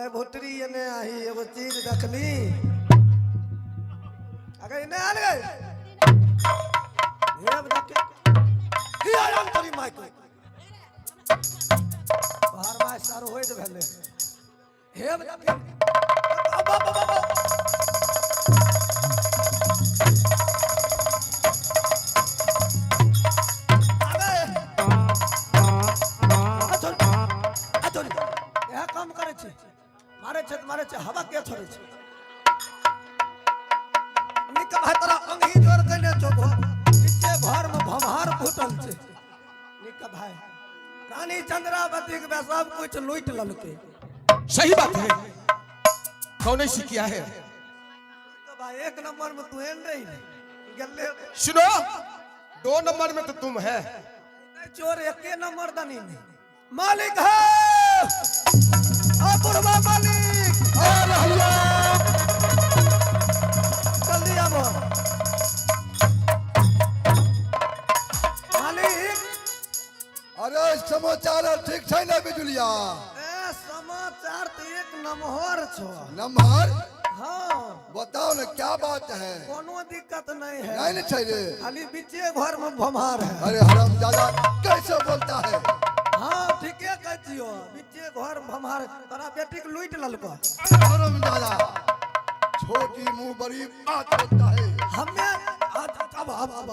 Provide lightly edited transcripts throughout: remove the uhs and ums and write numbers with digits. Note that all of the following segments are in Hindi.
मैं भोटरी ने आई एगो चीज देखली अगर इन्हें आ गए ये अब देख की आराम तोरी माई को बाहर माय सारो होय दे भेले हे अब देख अब मारे छे हवा के छोड़े छे निक भातरा अंगी जोर कने चोखो नीचे घर में भमहार फूटल छे निक भाई रानी चंद्रावती के सब कुछ लूट ललके सही बात है कौन ऐसी किया है तो भाई एक नंबर में तू है नहीं गल्ले सुनो 2 नंबर में तो तुम है चोर एक नंबर दनी मालिक है आ बुढ़वा मालिक जल्दी आओ मालिक अरे समाचार ठीक छै ना बिजुलिया ए समाचार तो एक नंबर छो नंबर हां बताओ ना क्या बात है कोनो दिक्कत नहीं है नहीं छै रे खाली बीचे घर में भमार है अरे हरामजादा कैसे बोलता है हां ठीके कहतियो बीचे घर भमार तोरा बेटी के लूट ललको हरामजादा छोटी मुंह बड़ी बात बोलता है हमें अब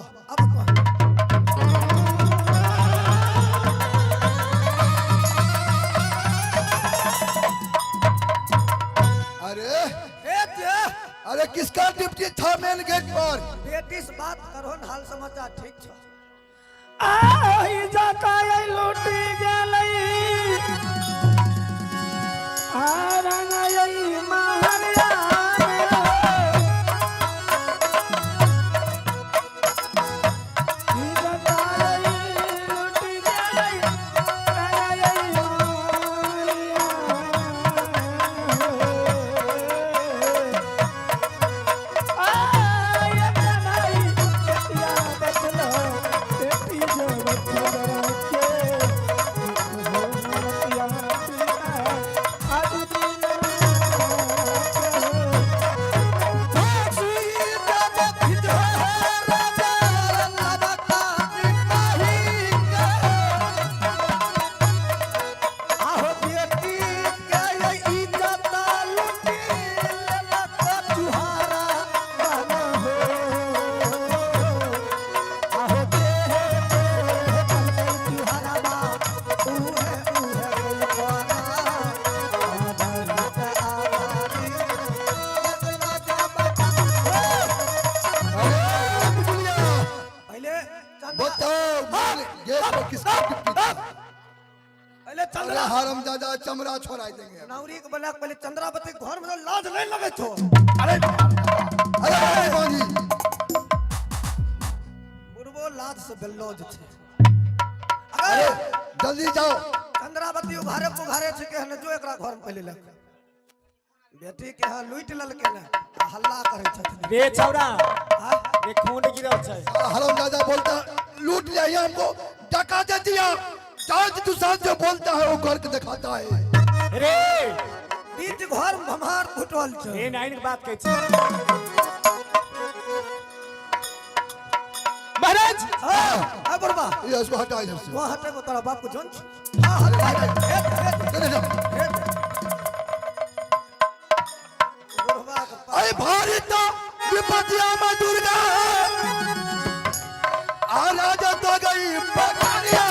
अरे किसका ड्यूटी था मेन गेट पर बेटी से बात करो न हाल समाचार ठीक छ आई जाता है लूटी गेलई आ रंगई महरिया हरामजादा चमड़ा छोड़ा देंगे नौरी के बना पहले चंद्रावती घर में लाज नहीं लगे छो अरे अरे बानी बुढ़बो लाज से बेलौज छे अरे जल्दी जाओ चंद्रावती उघारे छे के न जो एकरा घर में पहले लग बेटी के हां लूट ललके ना हल्ला करे छथिन रे छौरा रे खून गिरल छै हरामजादा बोलता लूट लिया हमको डका दे दिया आज तू साथ जो बोलता है वो करके दिखाता है रे बीच घर में भमार फुटल छ ए नाइन बात कहै छी महाराज हां बुढ़वा ये इसको हटा इधर से वहां हटे को तेरा बाप को जोन हां हटा बुढ़वा अरे भारत विपतिया मां दुर्गा आ राजा तो गई पकारिया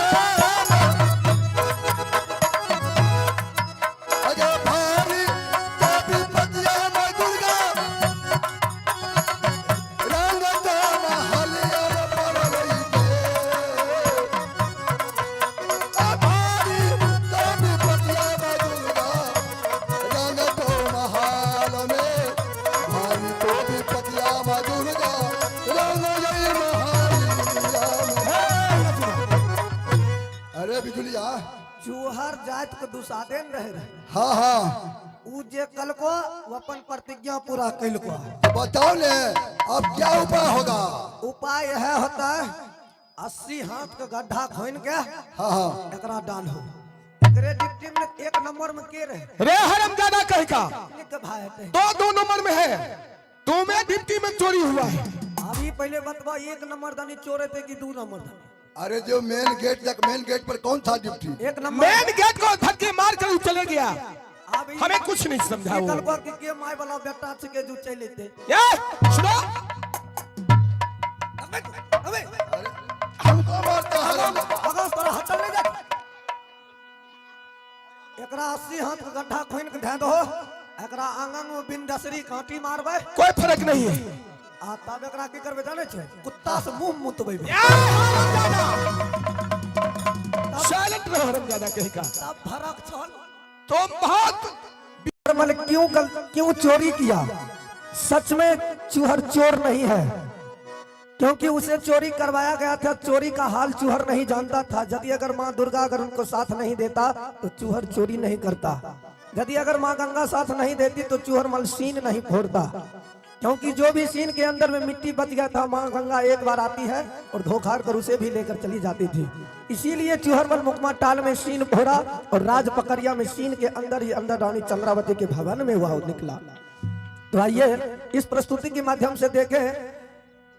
चूहर जात के दुसादेन रहे हाँ हाँ उ जे कल को वो अपन प्रतिज्ञा पूरा कैल को बताओ ने अब क्या उपाय होगा उपाय यह होता है 80 हाथ का गड्ढा खोन के हाँ हाँ एकरा डाल हो एकरे डिप्टी में एक नंबर में के रहे रे हरामजादा कहीं का निक भाई हटे। तो 2 नंबर में है, तुम्हें डिप्टी में चोरी हुआ है। अभी पहले बतवा 1 नंबर दानी चोरे थे कि 2 नंबर दानी? अरे जो मेन गेट पर कौन था ड्यूटी? 1 नंबर मेन गेट को धक्के मार कर चले गया, अभी हमें कुछ नहीं समझा वो। निकलवा के माय वाला बेटा के जो चले थे। ये सुनो, अबे हमको मारता है अगस तोरा हटल नहीं जा। एकरा 80 हाथ का गड्ढा खोइन के धै दो, एकरा आंगन में बिंदसरी कांटी मारबे, कोई फर्क नहीं है। आ तब एकरा की करबे जाने छे? कुत्ता से मुंह मुतबे। साइलेंट रहो हरामजादा कहीं का। तब फरक छल। तुम बहुत मतलब क्यों चोरी किया? सच में चूहर चोर नहीं है, क्योंकि उसे चोरी करवाया गया था। चोरी का हाल चूहर नहीं जानता था। यदि अगर माँ दुर्गा अगर उनको साथ नहीं देता तो चूहर चोरी नहीं करता। यदि अगर माँ गंगा साथ नहीं देती तो चूहर मल सीन नहीं फोड़ता, क्योंकि जो भी सीन के अंदर में मिट्टी बच गया था, माँ गंगा एक बार आती है और धोखार कर उसे भी लेकर चली जाती थी। इसीलिए चूहरमल मुकमा टाल में सीन फोड़ा और राज पकड़िया में सीन के अंदर ही अंदर रानी चंद्रावती के भवन में वह निकला। तो आइए इस प्रस्तुति के माध्यम से देखें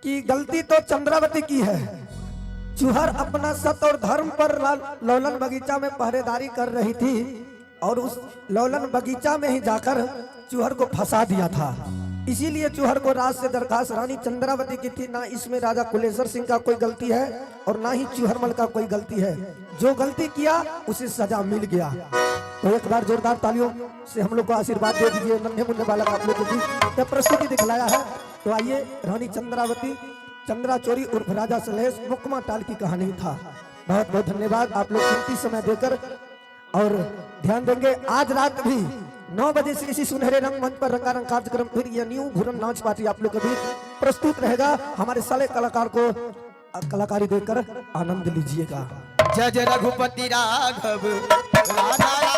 कि गलती तो चंद्रावती की है। चूहर अपना सत और धर्म पर लौलन बगीचा में पहरेदारी कर रही थी और उस लौलन बगीचा में ही जाकर चूहर को फंसा दिया था। इसीलिए चूहर को राज से दरखास्त रानी चंद्रावती की थी। ना इसमें राजा कुलेश्वर सिंह का कोई गलती है और ना ही चूहरमल का कोई गलती है। जो गलती किया उसे सजा मिल गया। तो एक बार जोरदार तालियों से हम लोग को आशीर्वाद दे दीजिए। नन्हे मुन्ने बालक आप लोग को भी यह प्रस्तुति दिखलाया है। तो आइए, रानी चंद्रावती चंद्रा चोरी उर्फ राजा सलहेश मुकमा टाल की कहानी था। बहुत बहुत धन्यवाद आप लोग कीमती समय देकर, और ध्यान देंगे आज रात भी 9 बजे से इसी सुनहरे रंगमंच पर रंगारंग कार्यक्रम फिर यह न्यू भूरन नाच पार्टी आप लोग कभी प्रस्तुत रहेगा। हमारे सारे कलाकार को कलाकारी देकर आनंद लीजिएगा। जय जय रघुपति राघव राजा